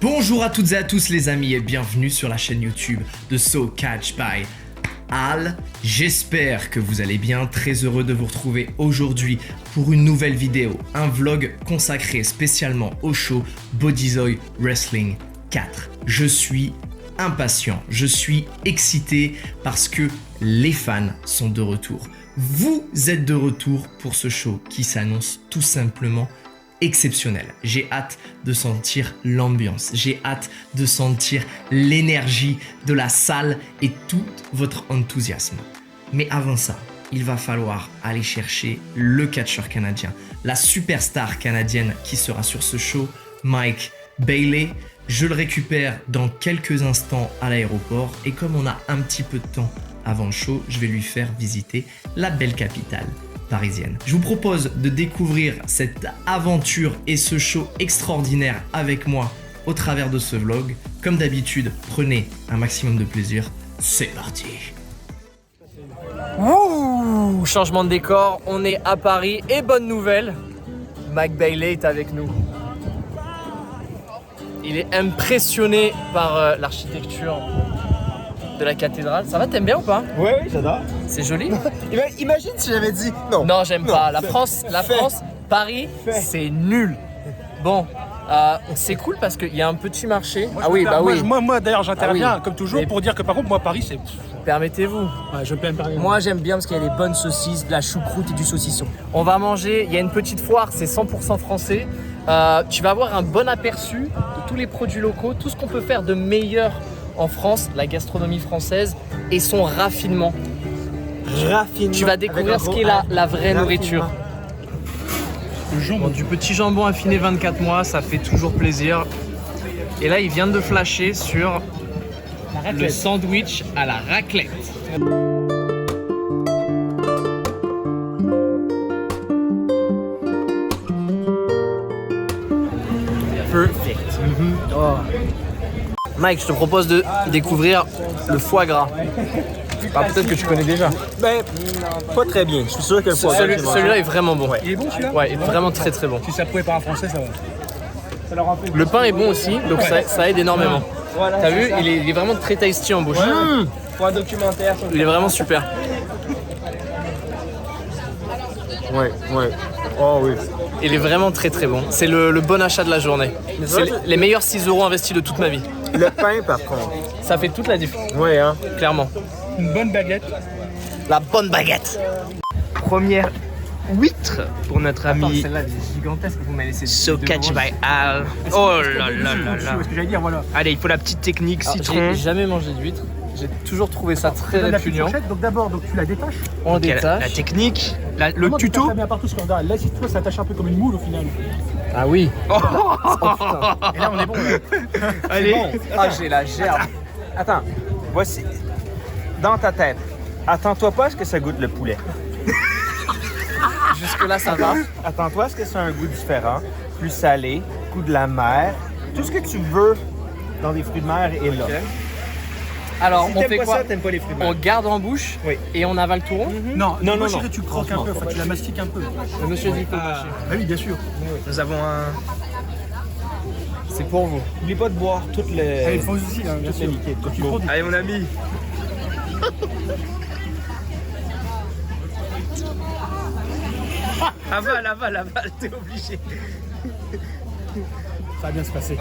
Bonjour à toutes et à tous les amis et bienvenue sur la chaîne YouTube de So Catch by Al. J'espère que vous allez bien, très heureux de vous retrouver aujourd'hui pour une nouvelle vidéo, un vlog consacré spécialement au show Bodyzoy Wrestling 4. Je suis impatient, je suis excité parce que les fans sont de retour. Vous êtes de retour pour ce show qui s'annonce tout simplement exceptionnel. J'ai hâte de sentir l'ambiance, j'ai hâte de sentir l'énergie de la salle et tout votre enthousiasme. Mais avant ça, il va falloir aller chercher le catcheur canadien, la superstar canadienne qui sera sur ce show, Mike Bailey. Je le récupère dans quelques instants à l'aéroport et comme on a un petit peu de temps avant le show, je vais lui faire visiter la belle capitale parisienne. Je vous propose de découvrir cette aventure et ce show extraordinaire avec moi au travers de ce vlog. Comme d'habitude, prenez un maximum de plaisir. C'est parti. Ouh, changement de décor, on est à Paris et bonne nouvelle, Mike Bailey est avec nous. Il est impressionné par l'architecture de la cathédrale. Ça va, t'aimes bien ou pas? Oui, j'adore. C'est joli. Imagine si j'avais dit non. Non, j'aime pas. La France, Paris, c'est nul. Bon, c'est cool parce qu'il y a un petit marché. Moi, ah oui, bah oui. Moi d'ailleurs, j'interviens Ah oui. comme toujours Mais- pour dire que par contre, moi, Paris, c'est. Permettez-vous. Ouais, je peux me permettre. Moi j'aime bien parce qu'il y a des bonnes saucisses, de la choucroute et du saucisson. On va manger, il y a une petite foire, c'est 100% français. Tu vas avoir un bon aperçu de tous les produits locaux, tout ce qu'on peut faire de meilleur en France, la gastronomie française et son raffinement. Raffinement. Tu vas découvrir ce qu'est la vraie nourriture. Bon, du petit jambon affiné 24 mois, ça fait toujours plaisir. Et là il vient de flasher sur le sandwich à la raclette. Perfect. Oh. Mike, je te propose de découvrir le foie gras. Peut-être que tu connais déjà. Ben, pas très bien. Je suis sûr que le foie gras, Celui-là est vraiment bon. Il est bon celui-là? Ouais, il est vraiment très très bon. Si ça pouvait par un français, ça va. Ça leur rappelle. Le pain est bon aussi, donc ça aide énormément. Voilà, T'as vu, il est vraiment très tasty en bouche. Pour un documentaire. Il est vraiment super. Ouais. Oh oui. Il est vraiment très très bon. C'est le bon achat de la journée. C'est les meilleurs 6 € investis de toute ma vie. Le pain, par contre. Ça fait toute la différence, Ouais, hein. clairement. Une bonne baguette. La bonne baguette. Première huître pour notre ami Celle-là, elle est gigantesque, vous m'avez laissé. So Catch by Al. Oh là là là là. Ce que j'allais dire, voilà. Allez, il faut la petite technique citron. J'ai jamais mangé d'huître. J'ai toujours trouvé ça très Donne la petite répugnant. fourchette, donc d'abord, tu la détaches. On détache. La technique, le Comment tu tuto. la mets partout, parce que regarde, là, si toi, ça attache un peu comme une moule au final. Ah oui. Et là, on est bon. Là. Allez. Ah, j'ai la gerbe. Attends, voici. Dans ta tête, attends-toi pas à ce que ça goûte le poulet. Jusque là ça va. Attends-toi à ce que c'est un goût différent, plus salé, goût de la mer. Tout ce que tu veux dans des fruits de mer est là. Alors Si on t'aimes fait pas quoi? ça, t'aimes pas les fruits de On mer. garde en bouche Oui. et on avale tout rond. Non, Non, moi, non, tu croques un peu, enfin, tu la mastiques un peu. Le monsieur dit faut Ah oui, bien sûr. Nous avons un. C'est pour vous. N'oublie pas de boire toutes les. Allez, fonce aussi, hein, bien Toutes les sûr. liquides. Quand tu prends du- Allez, mon ami. Avale, t'es obligé. Ça va bien se passer.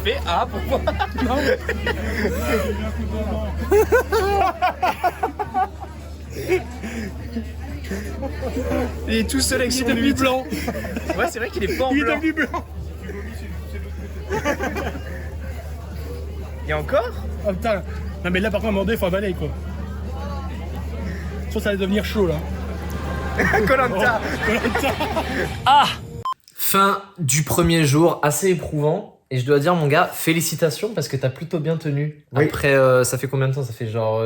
Fais A pourquoi? Il est tout seul avec son huître blanc. Ouais, c'est vrai qu'il est pas en blanc. blanc. Il y a encore? Oh putain. Non, mais là, par contre, à un moment donné, il faut avaler, quoi. Je pense que ça va devenir chaud, là. Koh-Lanta. Ah! Fin du premier jour, assez éprouvant. Et je dois dire, mon gars, félicitations parce que t'as plutôt bien tenu. Oui. Après, ça fait combien de temps? Ça fait genre.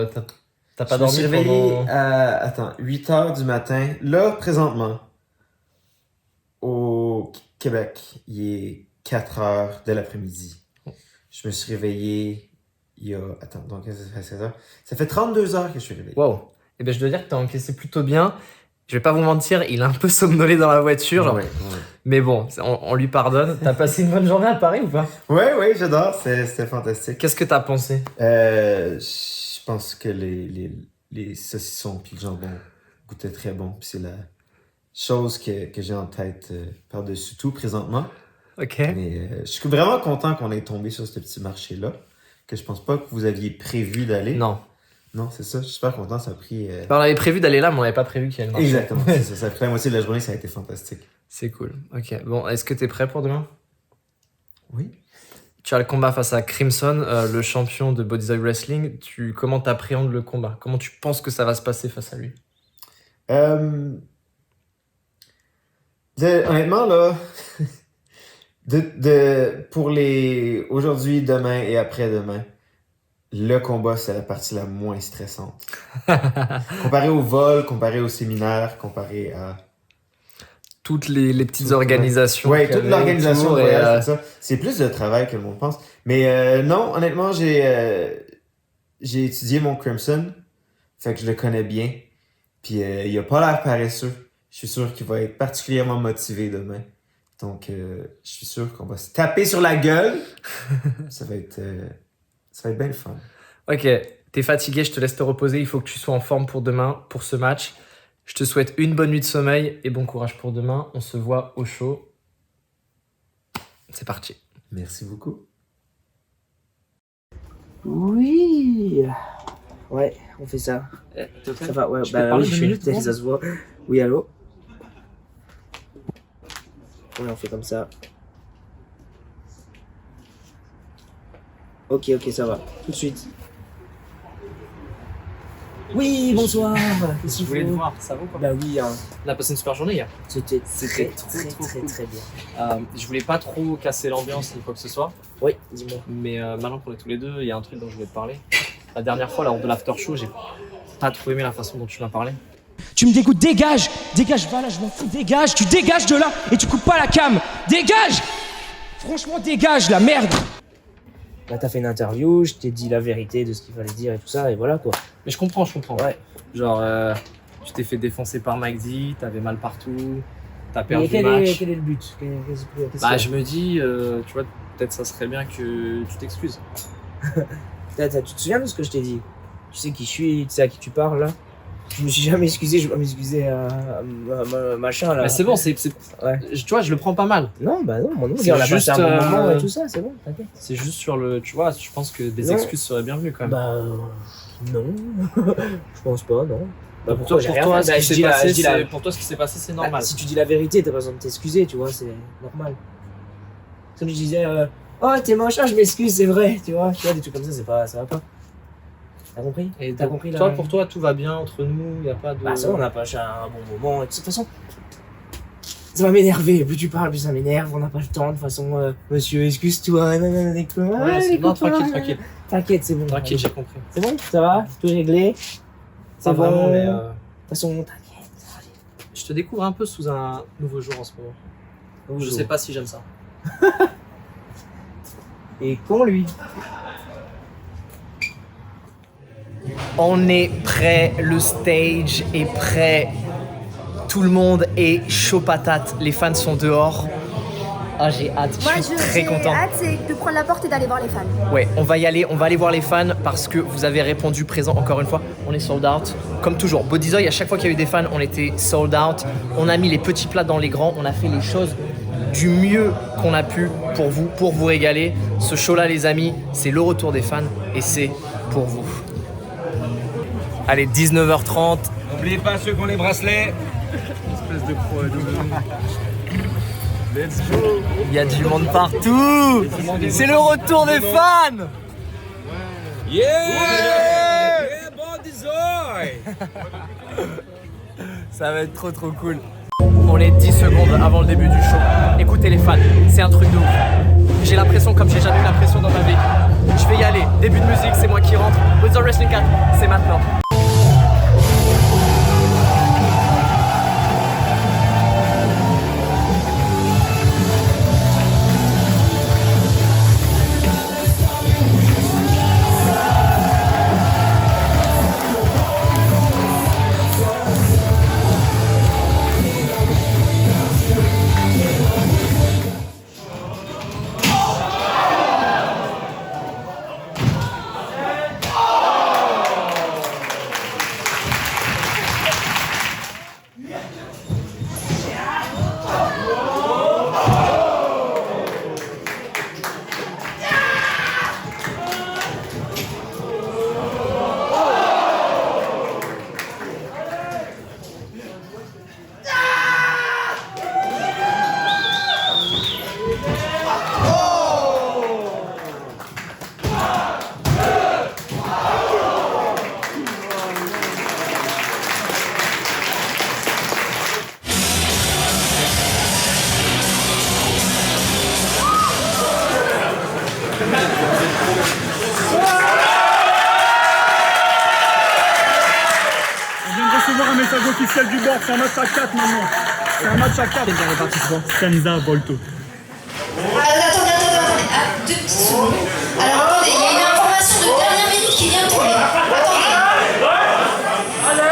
T'as pas Je me dormi suis réveillé pendant. à 8 h du matin. Là, présentement, au Québec, il est 4 h de l'après-midi. Je me suis réveillé il y a... Attends, donc ça fait 16 heures. Ça fait 32 heures que je suis réveillé. Wow. Eh ben, je dois dire que t'as encaissé plutôt bien. Je vais pas vous mentir, il a un peu somnolé dans la voiture. Genre. Ouais. Mais bon, on lui pardonne. T'as passé une bonne journée à Paris ou pas? Ouais, j'adore. C'était fantastique. Qu'est-ce que t'as pensé? Je pense que les saucissons puis le jambon goûtaient très bon. Puis c'est la chose que j'ai en tête par-dessus tout présentement. Ok. Mais je suis vraiment content qu'on ait tombé sur ce petit marché-là, que je pense pas que vous aviez prévu d'aller. Non. Non, c'est ça. Je suis super content. Ça a pris... On avait prévu d'aller là, mais on n'avait pas prévu qu'il y ait le marché. Exactement, c'est ça. Ça a pris la moitié de la journée. Ça a été fantastique. C'est cool. Ok. Bon, est-ce que t'es prêt pour demain? Oui. Tu as le combat face à Crimson, le champion de Bodyzoid Wrestling. Comment t'appréhendes le combat? Comment tu penses que ça va se passer face à lui? Honnêtement, là, pour les aujourd'hui, demain et après-demain, le combat, c'est la partie la moins stressante. Comparé au vol, comparé au séminaire, comparé à... Toutes les petites organisations. Ouais, toute l'organisation, autour c'est ça. C'est plus de travail que le monde pense. Mais non, honnêtement, j'ai étudié mon Crimson, fait que je le connais bien. Puis il a pas l'air paresseux. Je suis sûr qu'il va être particulièrement motivé demain. Donc, je suis sûr qu'on va se taper sur la gueule. Ça va être bien le fun. Ok, t'es fatigué, je te laisse te reposer. Il faut que tu sois en forme pour demain, pour ce match. Je te souhaite une bonne nuit de sommeil et bon courage pour demain. On se voit au show. C'est parti. Merci beaucoup. Oui. Ouais, on fait ça. Ça va, ouais, bah oui, ça se voit. Oui, allô? Ouais, on fait comme ça. Ok, ça va. Tout de suite. Oui, bonsoir. Qu'est-ce qu'il Je voulais te faut? voir, ça va ou pas? Bah oui, hein. On a passé une super journée hier. C'était C'était très trop cool. bien. Je voulais pas trop casser l'ambiance ni quoi que ce soit. Oui, dis-moi. Mais maintenant qu'on est tous les deux, il y a un truc dont je voulais te parler. La dernière fois, lors de l'after show, j'ai pas trop aimé la façon dont tu m'as parlé. Tu me dégoûtes, dégage, va là, je m'en fous, dégage, tu dégages de là et tu coupes pas la cam, dégage. Franchement, dégage la merde. Là, t'as fait une interview, je t'ai dit la vérité de ce qu'il fallait dire et tout ça, et voilà quoi. Mais je comprends. Ouais. Genre, tu t'es fait défoncer par Mike D, t'avais mal partout, t'as Mais perdu le quel match. est le but? Qu'est-ce Bah, qu'il y je me dis, tu vois, peut-être ça serait bien que tu t'excuses. a? Tu te souviens de ce que je t'ai dit? Tu sais qui je suis, tu sais à qui tu parles là? Je me suis jamais excusé, je vais pas m'excuser à machin là. Mais c'est bon, Ouais. tu vois, je le prends pas mal. Non, bah non, mon nom, C'est on a passé juste, un bon moment et tout ça, c'est bon, t'inquiète. C'est juste sur le. Tu vois, je pense que des Non. excuses seraient bienvenues quand même. Bah non, je pense pas, non. Bah pour toi, j'ai rien fait. Bah, ce qui je s'est dis la- passé, je dis la- c'est- pour toi, ce qui s'est passé, c'est Bah, normal. si tu dis la vérité, t'as pas besoin de t'excuser, tu vois, c'est normal. Comme je disais, oh t'es machin, je m'excuse, c'est vrai, tu vois, des trucs comme ça, ça va pas. T'as compris? Et T'as donc, compris là? toi, pour toi, tout va bien entre nous, y a pas de. Bah ça, on a passé un bon moment, et de toute façon, ça va m'énerver, plus tu parles, plus ça m'énerve, on n'a pas le temps, de toute façon, monsieur, excuse-toi, Ouais, non, tranquille. T'inquiète, c'est bon. Tranquille, j'ai compris. C'est bon, ça va? Tout réglé? Ça C'est vraiment, bon. mais. De toute façon, t'inquiète. Je te découvre un peu sous un nouveau jour en ce moment. Allez. Je sais pas si j'aime ça. Et con lui. On est prêt, le stage est prêt. Tout le monde est chaud patate. Les fans sont dehors. Ah, j'ai hâte, Moi, je suis très j'ai content. hâte, c'est de prendre la porte et d'aller voir les fans. Ouais, on va y aller, on va aller voir les fans parce que vous avez répondu présent encore une fois. On est sold out. Comme toujours, Bodyzoid, à chaque fois qu'il y a eu des fans, on était sold out. On a mis les petits plats dans les grands, on a fait les choses du mieux qu'on a pu pour vous régaler. Ce show-là, les amis, c'est le retour des fans et c'est pour vous. Allez, 19h30. N'oubliez pas ceux qui ont les bracelets. Il y a du monde partout. C'est le retour des fans. Yeah Bodyzoid. Ça va être trop cool. On est 10 secondes avant le début du show. Écoutez les fans, c'est un truc de ouf. J'ai l'impression comme j'ai jamais eu l'impression dans ma vie. Je vais y aller. Début de musique, c'est moi qui rentre. Bodyzoid Wrestling 4, c'est maintenant. officiel du board, c'est un match à 4 maintenant. C'est un match à 4. Quel dernier participant? Senza Volto. Attendez. Ah, 2 petites secondes. Alors attendez, il y a une information de dernière minute qui vient de tomber. Attendez.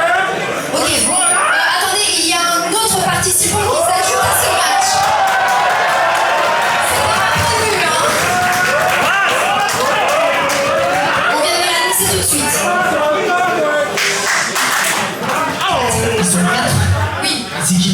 Ok, bon. Attendez, il y a un autre participant qui s'ajoute à ce match. C'était pas prévu, hein. On vient de me l'annoncer tout de suite. Oui. C'est qui?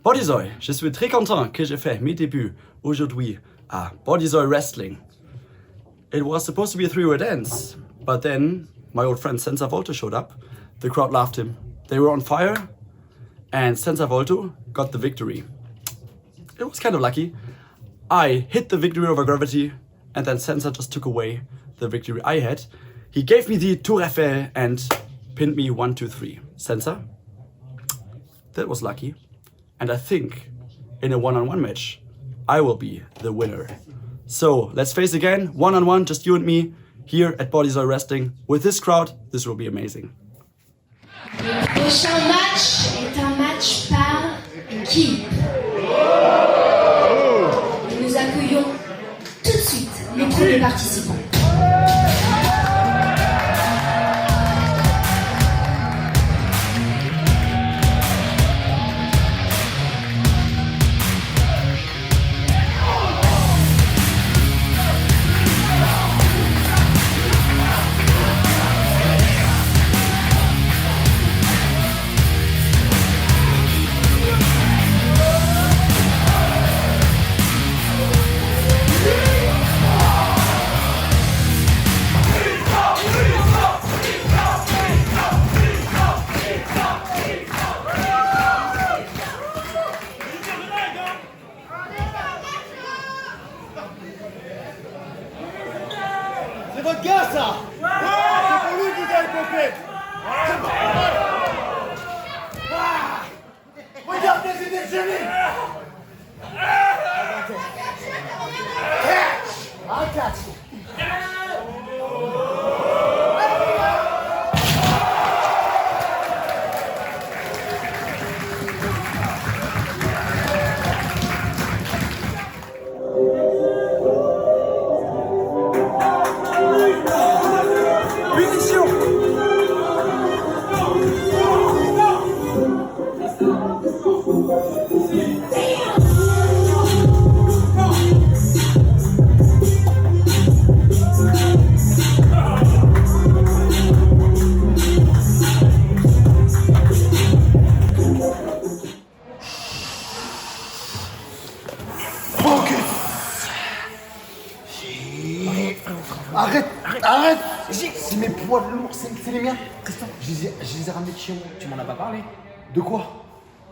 Bodyzoy, je suis très content que j'ai fait mes débuts aujourd'hui à Bodyzoy Wrestling. It was supposed to be a 3-way dance, but then my old friend Senza Volto showed up. The crowd loved him. They were on fire, and Senza Volto got the victory. It was kind of lucky. I hit the victory over gravity, and then Senza just took away the victory I had. He gave me the Tour Eiffel and pinned me 1, 2, 3. Senza, that was lucky. And I think in a one-on-one match, I will be the winner. So let's face again, one-on-one, just you and me, here at Bodyzoy Wrestling. With this crowd, this will be amazing. Le prochain match est un match par équipe. Et nous accueillons tout de suite les premiers participants. C'est votre gars, ça! Ouais! C'est pour lui que vous avez pompé! Regardez, c'est des génies! Arrête. C'est mes poids lourds, c'est les miens. Tristan, je les ai ramenés de chez moi. Tu m'en as pas parlé. De quoi?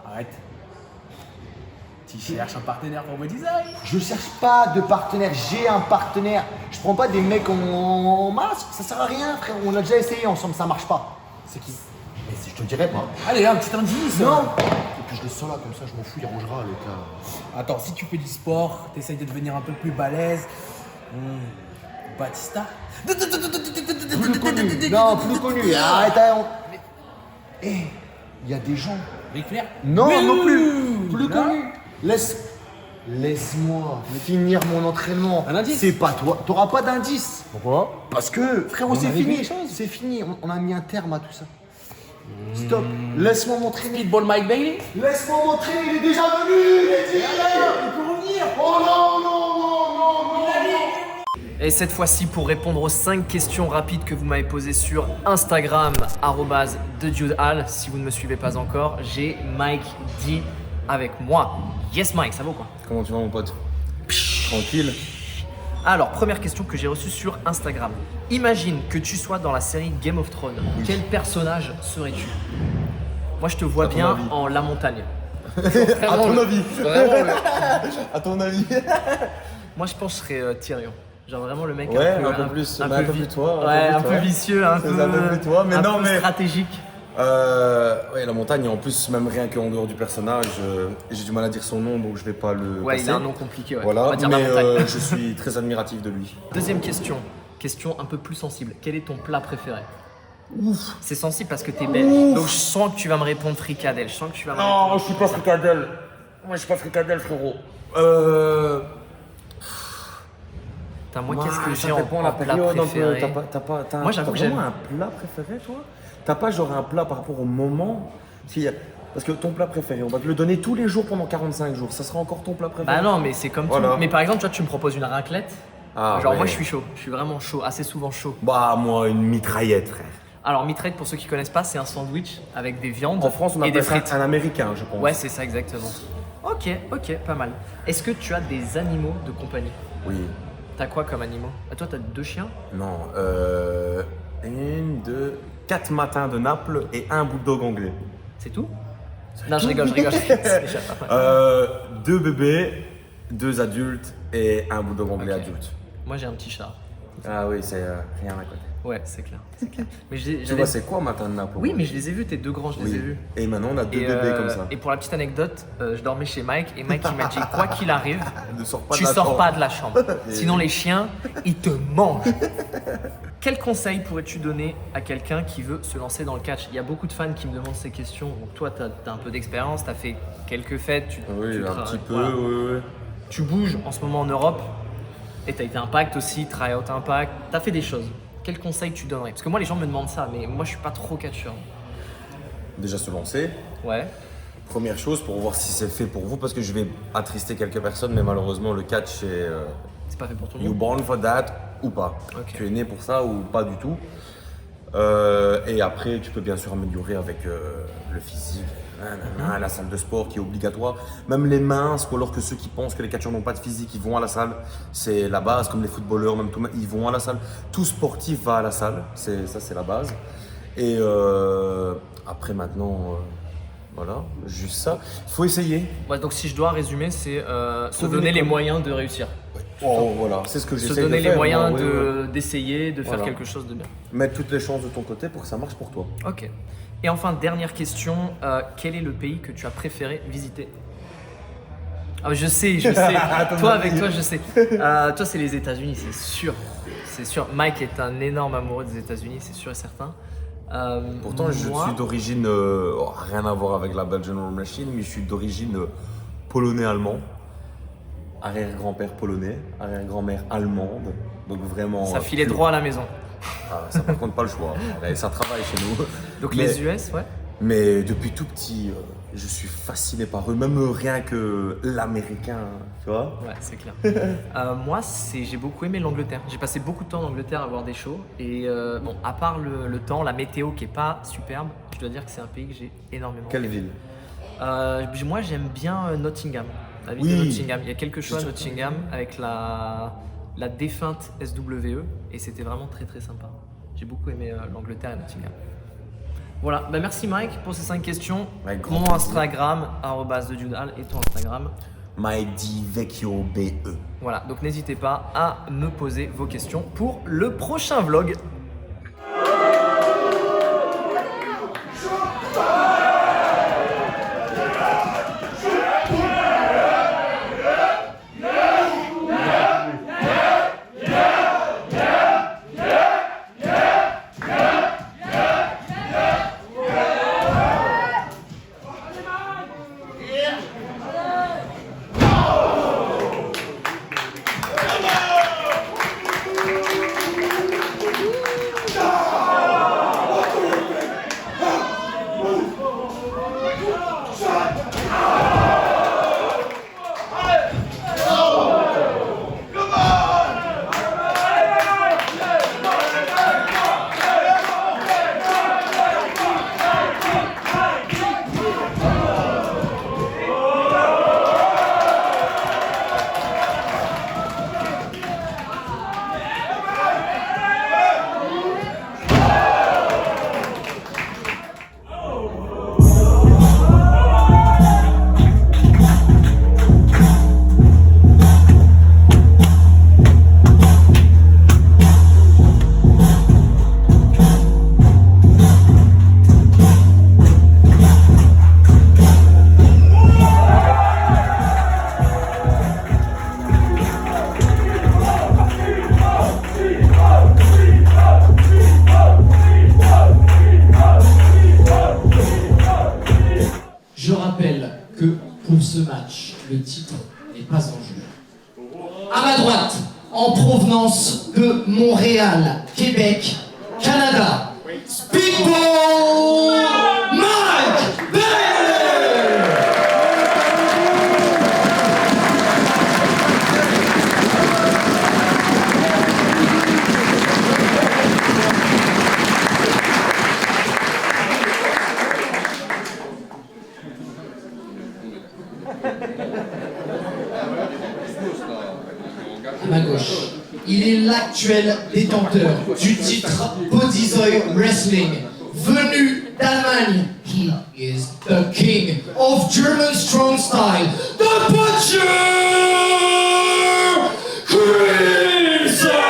Arrête. Tu cherches un partenaire pour Body Design. Je cherche pas de partenaire, j'ai un partenaire. Je prends pas des mecs en masque, ça sert à rien, frère. On a déjà essayé ensemble, ça marche pas. C'est qui? Mais je te dirai pas. Allez, un petit indice. Non. Et puis je laisse ça là, comme ça, je m'en fous, il rangera le cas. Attends, si tu fais du sport, t'essayes de devenir un peu plus balèze. Batista. Plus connu. Non, plus connu. Arrête, il y a des gens. Ric Flair. Non, non plus. Plus connu. Laisse-moi finir mon entraînement. Un indice. C'est pas toi. T'auras pas d'indice. Pourquoi? Parce que, frérot, c'est fini. C'est fini. On a mis un terme à tout ça. Stop. Laisse-moi m'entraîner. Speedball Mike Bailey. Laisse-moi m'entraîner. Il est déjà venu. Il est dit. Il peut revenir. Oh non, non, non, non, non. Et cette fois-ci, pour répondre aux 5 questions rapides que vous m'avez posées sur Instagram, @TheDudeHall, si vous ne me suivez pas encore, j'ai Mike D avec moi. Yes Mike, ça va ou quoi? Comment tu vas mon pote? Tranquille. Alors, première question que j'ai reçue sur Instagram. Imagine que tu sois dans la série Game of Thrones. Oui. Quel personnage serais-tu? Moi, je te vois bien en La Montagne. À ton avis. Vraiment, à ton avis. Moi, je pense que je serais Tyrion. Genre vraiment le mec un peu plus, un peu plus toi. Ouais, un peu vicieux, un peu plus toi, mais non, mais stratégique. Ouais, La Montagne, en plus, même rien qu'en dehors du personnage, j'ai du mal à dire son nom, donc je vais pas le Ouais, passer. il a un nom compliqué, ouais. Voilà, on va dire mais La Montagne. je suis très admiratif de lui. Deuxième question un peu plus sensible. Quel est ton plat préféré? Ouf. C'est sensible parce que t'es belge, donc je sens que tu vas me répondre fricadelle. Je sens que tu vas me Non, je suis pas fricadelle. Moi, je suis pas fricadelle, frérot. Putain, moi, qu'est-ce que j'ai en plat préféré? Moi, j'avoue que j'aime un plat préféré, toi? T'as pas genre un plat par rapport au moment? Parce que ton plat préféré, on va te le donner tous les jours pendant 45 jours. Ça sera encore ton plat préféré? Bah non, mais c'est comme tout. Mais par exemple, tu me proposes une raclette. Ah, genre moi, je suis chaud. Je suis vraiment chaud, assez souvent chaud. Bah moi, une mitraillette, frère. Alors mitraillette, pour ceux qui connaissent pas, c'est un sandwich avec des viandes en France, on et des appelle frites. ça un américain, je pense. Ouais, c'est ça exactement. Ok, pas mal. Est-ce que tu as des animaux de compagnie? Oui. T'as quoi comme animaux? Toi, t'as 2 chiens? Non, 1, 2, 4 matins de Naples et un bulldog anglais. C'est tout? Non, je rigole. 2 bébés, 2 adultes et un bulldog anglais adulte. Moi, j'ai un petit chat. Ah oui, c'est rien à côté. Ouais, c'est clair. Mais tu vois, c'est quoi matin de Naples? Oui, mais je les ai vus, tes 2 grands, je les ai vus. Et maintenant, on a 2 bébés comme ça. Et pour la petite anecdote, je dormais chez Mike et Mike il m'a dit quoi qu'il arrive, tu sors pas de la chambre. Sinon les chiens, ils te mangent. Quel conseil pourrais-tu donner à quelqu'un qui veut se lancer dans le catch? Il y a beaucoup de fans qui me demandent ces questions. Donc toi, tu as un peu d'expérience, tu as fait quelques fêtes. Oui, un petit peu, voilà. oui. Tu bouges en ce moment en Europe et tu as été Impact aussi, Tryout Impact. Tu as fait des choses. Quel conseil tu donnerais? Parce que moi, les gens me demandent ça, mais moi, je suis pas trop catcheur. Déjà se lancer. Ouais. Première chose pour voir si c'est fait pour vous, parce que je vais attrister quelques personnes, mais malheureusement, le catch, c'est pas fait pour tout le You monde. born for that ou pas. Okay. Tu es né pour ça ou pas du tout. Et après, tu peux bien sûr améliorer avec le physique, la salle de sport qui est obligatoire. Même les minces, ou alors que ceux qui pensent que les catcheurs n'ont pas de physique, ils vont à la salle. C'est la base, comme les footballeurs, même tout, ils vont à la salle. Tout sportif va à la salle, ça c'est la base. Et après maintenant, voilà, juste ça. Il faut essayer. Ouais, donc si je dois résumer, c'est se donner les moyens de réussir. Oh, voilà, c'est ce que j'essaie de faire. Se donner les moyens d'essayer, de faire quelque chose de bien. Mettre toutes les chances de ton côté pour que ça marche pour toi. Ok. Et enfin, dernière question, quel est le pays que tu as préféré visiter? Ah, je sais. Toi, avec toi, je sais. Toi, c'est les États-Unis, c'est sûr. C'est sûr. Mike est un énorme amoureux des États-Unis, c'est sûr et certain. Pourtant, je suis d'origine, rien à voir avec la Belgian War Machine, mais je suis d'origine polonais-allemand. Arrière-grand-père polonais, arrière-grand-mère allemande. Donc vraiment. Ça filait droit à la maison. Ah, ça par contre pas le choix. Ça travaille chez nous. Donc les US, ouais. Mais depuis tout petit, je suis fasciné par eux, même rien que l'américain, tu vois. Ouais, c'est clair. Moi, j'ai beaucoup aimé l'Angleterre. J'ai passé beaucoup de temps en Angleterre à voir des shows. Et bon, à part le temps, la météo qui est pas superbe, je dois dire que c'est un pays que j'ai énormément Quelle aimé. ville? Moi, j'aime bien Nottingham. La ville de Nottingham. Il y a quelque chose à Nottingham avec la défunte SWE et c'était vraiment très très sympa. J'ai beaucoup aimé l'Angleterre et Nottingham. Voilà, bah merci Mike pour ces 5 questions. Mon Instagram, @TheJudeHall, et ton Instagram MyDVecchioBE. Voilà, donc n'hésitez pas à me poser vos questions pour le prochain vlog. Je rappelle que pour ce match, le titre n'est pas en jeu. À ma droite, en provenance de Montréal, Québec, Canada, Speedball Mike Bailey! À ma gauche, il est l'actuel détenteur du titre Bodyzoy Wrestling, venu d'Allemagne. He is the king of German strong style, the Butcher Crimson!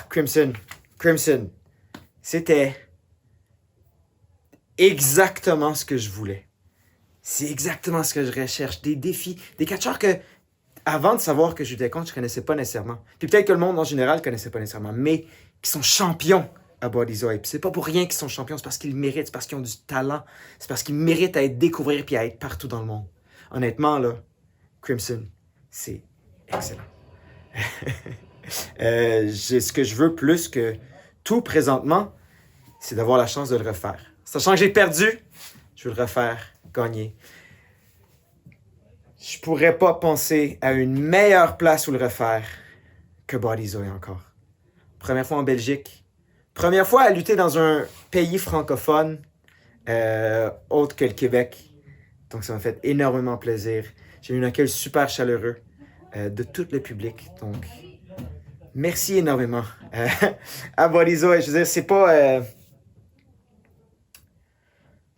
Crimson. C'était exactement ce que je voulais. C'est exactement ce que je recherche. Des défis, des catcheurs que, avant de savoir que je jouais contre, je connaissais pas nécessairement. Puis peut-être que le monde en général connaissait pas nécessairement, mais qui sont champions à Bodyzoy. Puis c'est pas pour rien qu'ils sont champions, c'est parce qu'ils le méritent, c'est parce qu'ils ont du talent, c'est parce qu'ils méritent à être découverts puis à être partout dans le monde. Honnêtement, là, Crimson, c'est excellent. Ce que je veux plus que tout présentement, c'est d'avoir la chance de le refaire. Sachant que j'ai perdu, je veux le refaire, gagner. Je pourrais pas penser à une meilleure place où le refaire que Bodyzoy encore. Première fois en Belgique. Première fois à lutter dans un pays francophone autre que le Québec. Donc ça m'a fait énormément plaisir. J'ai eu un accueil super chaleureux de tout le public. Donc merci énormément à Bodyzoy. Je veux dire, c'est pas...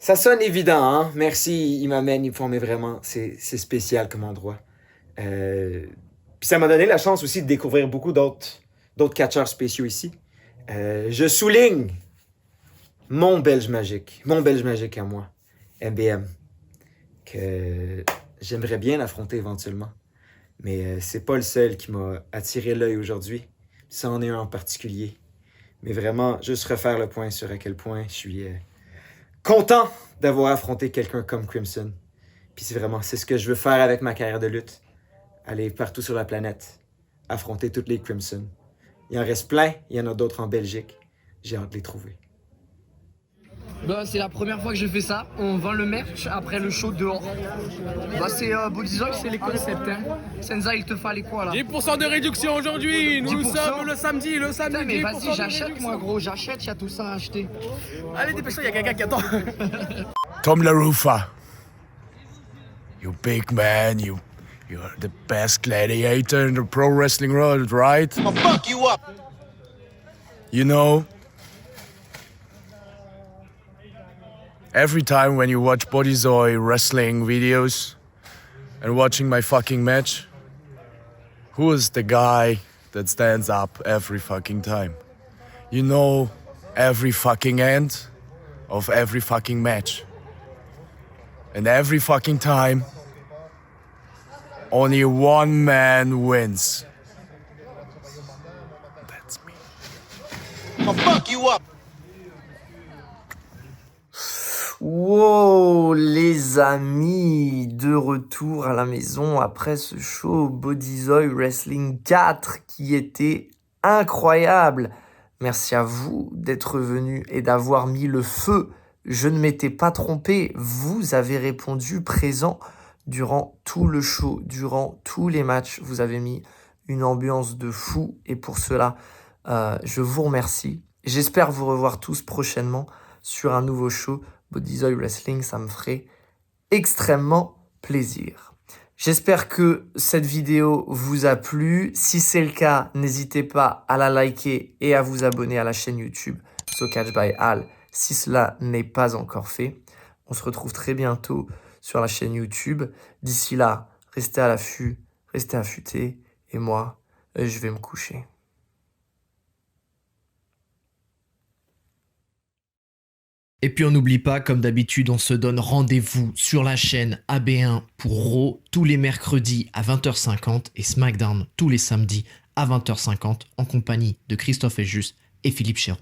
Ça sonne évident, hein? merci, il m'amène, il me font, mais vraiment, c'est spécial comme endroit. Puis ça m'a donné la chance aussi de découvrir beaucoup d'autres catcheurs spéciaux ici. Je souligne mon Belge magique à moi, MBM, que j'aimerais bien affronter éventuellement. Mais c'est pas le seul qui m'a attiré l'œil aujourd'hui. Ça en est un en particulier. Mais vraiment, juste refaire le point sur à quel point je suis... content d'avoir affronté quelqu'un comme Crimson. Puis c'est ce que je veux faire avec ma carrière de lutte. Aller partout sur la planète. Affronter toutes les Crimson. Il en reste plein. Il y en a d'autres en Belgique. J'ai hâte de les trouver. Bah, c'est la première fois que je fais ça. On vend le merch après le show dehors. Bah, c'est Bodyzoy, c'est les concepts. Hein. Senza, il te fallait quoi là? 10% de réduction aujourd'hui. Nous sommes le samedi. Putain, mais vas-y, j'achète moi gros, j'achète, il y a tout ça à acheter. Allez, dépêche-toi, il y a quelqu'un qui attend. Tom LaRufa, you big man, you're the best gladiator in the pro wrestling world, right? I'll fuck you up. You know, every time when you watch Bodyzoy wrestling videos and watching my fucking match, who is the guy that stands up every fucking time? You know every fucking end of every fucking match. And every fucking time, only one man wins. That's me. I'll fuck you up. Wow, les amis, de retour à la maison après ce show Bodyzoy Wrestling 4 qui était incroyable. Merci à vous d'être venus et d'avoir mis le feu. Je ne m'étais pas trompé, vous avez répondu présent durant tout le show, durant tous les matchs. Vous avez mis une ambiance de fou et pour cela, je vous remercie. J'espère vous revoir tous prochainement sur un nouveau show Bodyzoy Wrestling, ça me ferait extrêmement plaisir. J'espère que cette vidéo vous a plu. Si c'est le cas, n'hésitez pas à la liker et à vous abonner à la chaîne YouTube So Catch by Al si cela n'est pas encore fait. On se retrouve très bientôt sur la chaîne YouTube. D'ici là, restez à l'affût, restez affûtés et moi, je vais me coucher. Et puis on n'oublie pas, comme d'habitude, on se donne rendez-vous sur la chaîne AB1 pour Raw tous les mercredis à 20h50 et SmackDown tous les samedis à 20h50 en compagnie de Christophe Ejus et Philippe Chéreau.